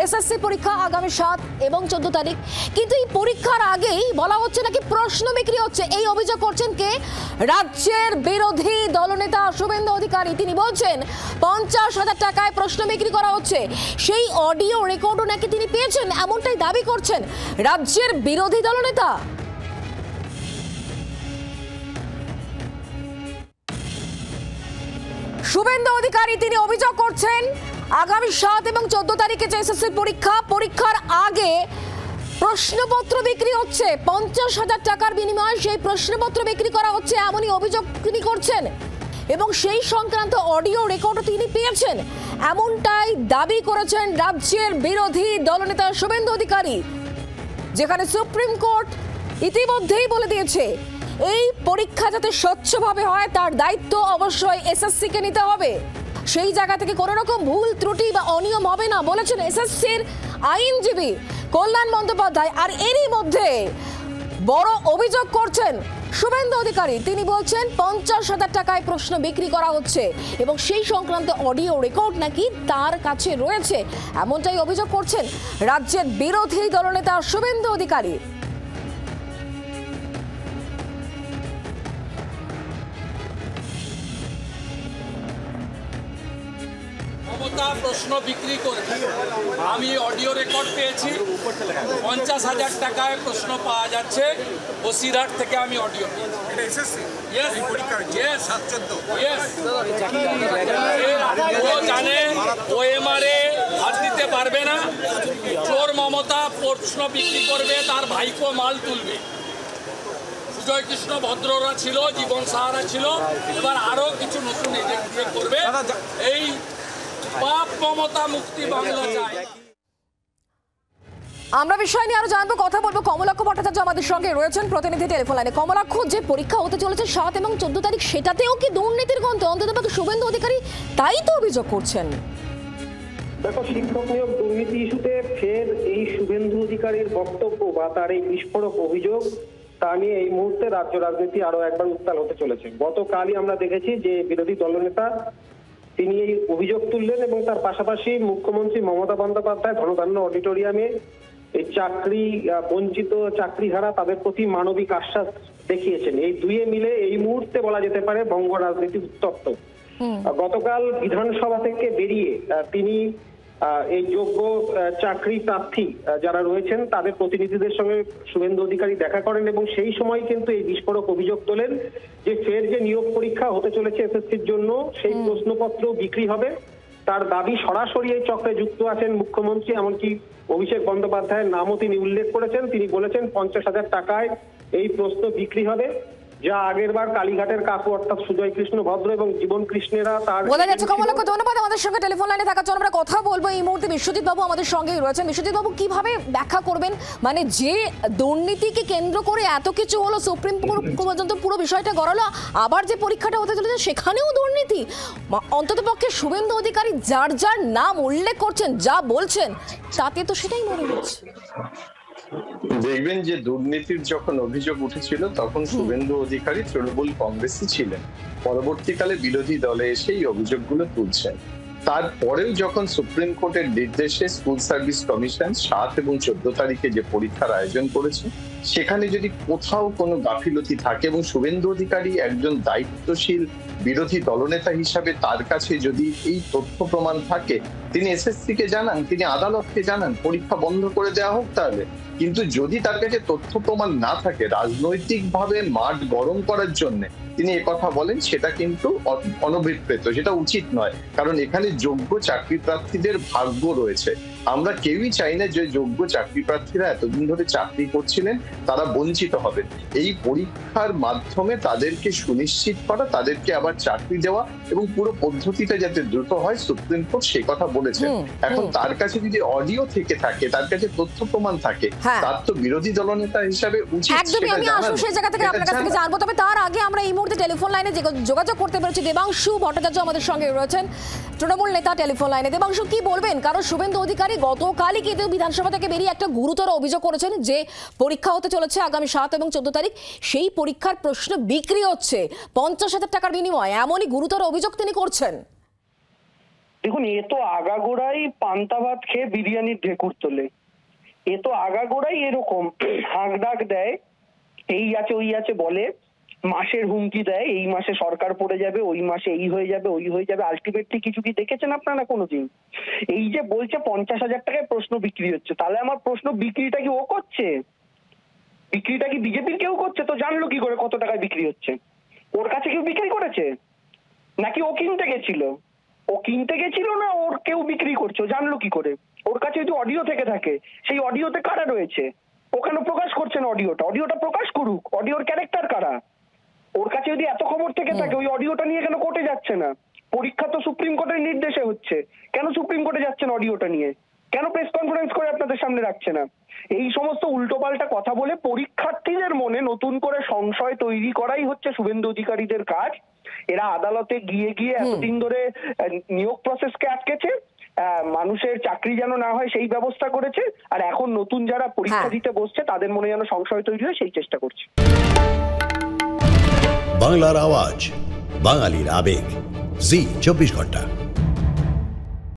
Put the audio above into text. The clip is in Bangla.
এসএসসি পরীক্ষা আগামী 7 এবং 14 তারিখ, কিন্তু এই পরীক্ষার আগেই বলা হচ্ছে নাকি প্রশ্ন বিক্রি হচ্ছে। এই অভিযোগ করছেন কে? রাজ্যের বিরোধী দলনেতা শুভেন্দু অধিকারী। তিনি বলছেন 50,000 টাকায় প্রশ্ন বিক্রি করা হচ্ছে। সেই অডিও রেকর্ডও নাকি তিনি পেয়েছেন, এমনটাই দাবি করছেন রাজ্যের বিরোধী দলনেতা। শুভেন্দু অধিকারী তিনি অভিযোগ করছেন আগামী 7 এবং 14 তারিখে যে এসএসসি পরীক্ষার আগে প্রশ্নপত্র বিক্রি হচ্ছে। 50,000 টাকার বিনিময়ে সেই প্রশ্নপত্র বিক্রি করা হচ্ছে, এমনই অভিযোগ তিনি করছেন এবং সেই সংক্রান্ত অডিও রেকর্ডও তিনি পেয়েছেন, এমনটাই দাবি করেছেন রাজ্যের বিরোধী দলনেতা শুভেন্দু অধিকারী। যেখানে সুপ্রিম কোর্ট ইতিমধ্যেই বলে দিয়েছে এই পরীক্ষা যাতে স্বচ্ছভাবে হয় তার দায়িত্ব অবশ্যই এসএসসি কে নিতে হবে। সেই জায়গা থেকে কোনো রকম ভুল ত্রুটি বা অনিয়ম হবে না বলেছেন এসএসসির আইনজীবী কল্যাণ বন্দ্যোপাধ্যায়। আর এরই মধ্যে বড় অভিযোগ করছেন শুভেন্দু অধিকারী। তিনি বলছেন 50,000 টাকায় প্রশ্ন বিক্রি করা হচ্ছে এবং সেই সংক্রান্ত অডিও রেকর্ড নাকি তার কাছে রয়েছে, এমনটাই অভিযোগ করছেন রাজ্যের বিরোধী দলনেতা শুভেন্দু অধিকারী। প্রশ্ন বিক্রি করবে, আমি অডিও রেকর্ড পেয়েছি। 50,000 টাকায় প্রশ্ন পাওয়া যাচ্ছে। বসিরহাট থেকে আমি অডিও ও জানে ওএমআরে হাত দিতে পারবে না। চোর মমতা প্রশ্ন বিক্রি করবে, তার ভাইপো মাল তুলবে। সুজয় কৃষ্ণ ভদ্ররা ছিল, জীবন সাহারা ছিল, এবার আরো কিছু নতুন এজেন্ট দিয়ে করবে। এই পাপ মমতা মুক্তি বাংলা চাই। আমরা বিষয় নিয়ে আরো জানবো, কথা বলবো। কমলাক্ষ ভট্টাচার্য আমাদের সঙ্গে রয়েছেন প্রতিনিধি টেলিফোন লাইনে। কমলাক্ষ, যে পরীক্ষা হতে চলেছে 7 এবং 14 তারিখ, সেটাতেও কি দুর্নীতির গন্ধ? অন্ততপক্ষে শুভেন্দু অধিকারী তাই তো অভিযোগ করছেন। দেখো, শিক্ষক নিয়োগ দুর্নীতি ইস্যুতে ফের এই শুভেন্দু অধিকারীর বক্তব্য বা তার এই বিস্ফোরক অভিযোগ, তা নিয়ে এই মুহূর্তে রাজ্য রাজনীতি আরো একবার উত্তাল হতে চলেছে। গতকালই আমরা দেখেছি যে বিরোধী দলনেতা তিনি এই অভিযোগ তুললেন এবং তার পাশাপাশি মুখ্যমন্ত্রী মমতা বন্দ্যোপাধ্যায় ধনধান্য অডিটোরিয়ামে এই চাকরি বঞ্চিত চাকরিহারা তাদের প্রতি মানবিক আশ্বাস দেখিয়েছেন। এই দুয়ে মিলে এই মুহূর্তে বলা যেতে পারে বঙ্গ রাজনীতি উত্তপ্ত। গতকাল বিধানসভা থেকে বেরিয়ে তিনি এই যোগ্য চাকরি প্রার্থী যারা রয়েছেন তাদের প্রতিনিধিদের সঙ্গে শুভেন্দু অধিকারী দেখা করেন এবং সেই সময় কিন্তু এই বিস্ফোরক অভিযোগ তোলেন যে ফের যে নিয়োগ পরীক্ষা হতে চলেছে এসএসসির জন্য, সেই প্রশ্নপত্র বিক্রি হবে। তার দাবি সরাসরি এই চক্রে যুক্ত আছেন মুখ্যমন্ত্রী, এমনকি অভিষেক বন্দ্যোপাধ্যায়ের নামও তিনি উল্লেখ করেছেন। তিনি বলেছেন 50,000 টাকায় এই প্রশ্ন বিক্রি হবে, যা আগের বার কালীঘাটের কাকু অর্থাৎ সুজয় কৃষ্ণ ভদ্র এবং জীবন কৃষ্ণেরা তার বলা যাচ্ছে। কমলাক্ষ, ধন্যবাদ আমাদের সঙ্গে টেলিফোন লাইনে থাকার জন্য। আমরা কথা বলবো এই মুহূর্তে বিশ্বজিৎ বাবু আমাদের সঙ্গেই রয়েছেন। বিশ্বজিৎ বাবু, কিভাবে ব্যাখ্যা করবেন মানে যে দুর্নীতিকে কেন্দ্র করে এত কিছু হলো, সুপ্রিম কোর্ট পর্যন্ত পুরো বিষয়টা গড়ালো, আবার যে পরীক্ষাটা হতে চলেছে সেখানেও দুর্নীতি? অন্ততপক্ষে শুভেন্দু অধিকারী যার যার নাম উল্লেখ করছেন, যা বলছেন, তাতে তো সেটাই মনে হচ্ছে। দেখবেন যে দুর্নীতির যখন অভিযোগ উঠেছিল তখন শুভেন্দু অধিকারী তৃণমূল কংগ্রেসই ছিলেন, পরবর্তীকালে বিরোধী দলে এসে এই অভিযোগগুলো তুলছেন। তারপরেও যখন সুপ্রিম কোর্টের নির্দেশে স্কুল সার্ভিস কমিশন 7 এবং 14 তারিখে যে পরীক্ষার আয়োজন করেছে সেখানে যদি কোথাও কোনো গাফিলতি থাকে এবং শুভেন্দু অধিকারী একজন দায়িত্বশীল বিরোধী দলনেতা হিসাবে তার কাছে যদি এই তথ্য প্রমাণ থাকে, তিনি এসএসসি কে জানান, তিনি আদালতকে জানান, পরীক্ষা বন্ধ করে দেওয়া হোক তাহলে। কিন্তু যদি তার কাছে তথ্য প্রমাণ না থাকে, রাজনৈতিকভাবে মাঠ গরম করার জন্য তিনি একথা বলেন, সেটা কিন্তু অনভিপ্রেত, সেটা উচিত নয়। কারণ এখানে যোগ্য চাকরি প্রার্থীদের ভাগ্য রয়েছে। আমরা কেউই চাই না যে যোগ্য চাকরি প্রার্থীরা এতদিন ধরে চাকরি করছিলেন তারা বঞ্চিত হবেন। এই পরীক্ষার মাধ্যমে তাদেরকে সুনিশ্চিত করা, তাদেরকে আবার চাকরি দেওয়া এবং পুরো পদ্ধতিটা যাতে দ্রুত হয়, সুপ্রিম কোর্ট সেই কথা বলেছেন। এখন তার কাছে যদি অডিও থেকে থাকে, তার কাছে তথ্য প্রমাণ থাকে, তার তো বিরোধী দলনেতা হিসাবে উচিত একদমই। আমি আসলে সেই জায়গা থেকে আপনার কাছ থেকে জানবো, তবে তার আগে আমরা এই মুহূর্তে টেলিফোন লাইনে যোগাযোগ করতে পেরেছি দেবাংশু ভট্টাচার্য আমাদের সঙ্গে রয়েছেন, তৃণমূল নেতা, টেলিফোন লাইনে। দেবাংশু, কি বলবেন? কারণ শুভেন্দু অধিকারী গতকালই কিন্তু বিধানসভা থেকে বেরিয়ে একটা গুরুতর অভিযোগ করেছেন যে পরীক্ষা হতে চলেছে আগামী 7 এবং 14 তারিখ, সেই পরীক্ষার প্রশ্ন বিক্রি হচ্ছে 50,000 টাকার বিনিময়ে, এমনই গুরুতর অভিযোগ তিনি করছেন। দেখুন, এ তো আগাগোড়াই পান্তা ভাত খেয়ে বিরিয়ানির ঢেকুর তোলে। এ তো আগাগোড়াই এরকম হাঁক ডাক দেয়, এই আছে ওই আছে বলে, মাসের হুমকি দেয়, এই মাসে সরকার পড়ে যাবে, ওই মাসে এই হয়ে যাবে ওই হয়ে যাবে। আলটিমেটলি কিছু কি দেখেছেন আপনারা কোনোদিন? এই যে বলছে 50,000 টাকায় প্রশ্ন বিক্রি হচ্ছে, তাহলে আমার প্রশ্ন বিক্রিটা কি ও করছে? বিক্রিটা কি বিজেপির কেউ করছে? তো জানলো কি করে কত টাকায় বিক্রি হচ্ছে? ওর কাছে কেউ বিক্রি করেছে নাকি ও কিনতে গেছিল? ও কিনতে গেছিল না ওর কেউ বিক্রি করছে? ও জানলো কি করে? ওর কাছে যদি অডিও থেকে থাকে, সেই অডিওতে কারা রয়েছে? ও কেন প্রকাশ করছে না অডিওটা প্রকাশ করুক। অডিওর ক্যারেক্টার কারা? ওর কাছে যদি এত খবর থেকে থাকে, ওই অডিওটা নিয়ে কেন কোর্টে যাচ্ছে না? পরীক্ষা তো সুপ্রিম কোর্টের নির্দেশে হচ্ছে, কেন সুপ্রিম কোর্টে যাচ্ছে না অডিওটা নিয়ে? কেন প্রেস কনফারেন্স করে আপনাদের সামনে রাখছে না? এই সমস্ত উল্টোপাল্টা কথা বলে পরীক্ষার্থীদের মনে নতুন করে সংশয় তৈরি করাই হচ্ছে শুভেন্দু অধিকারীদের কাজ। এরা আদালতে গিয়ে গিয়ে এতদিন ধরে নিয়োগ প্রসেসকে আটকেছে, মানুষের চাকরি যেন না হয় সেই ব্যবস্থা করেছে, আর এখন নতুন যারা পরীক্ষা দিতে বসছে তাদের মনে যেন সংশয় তৈরি হয় সেই চেষ্টা করছে। বাংলার আওয়াজ, বাঙালির আবেগ, জি 24 ঘন্টা।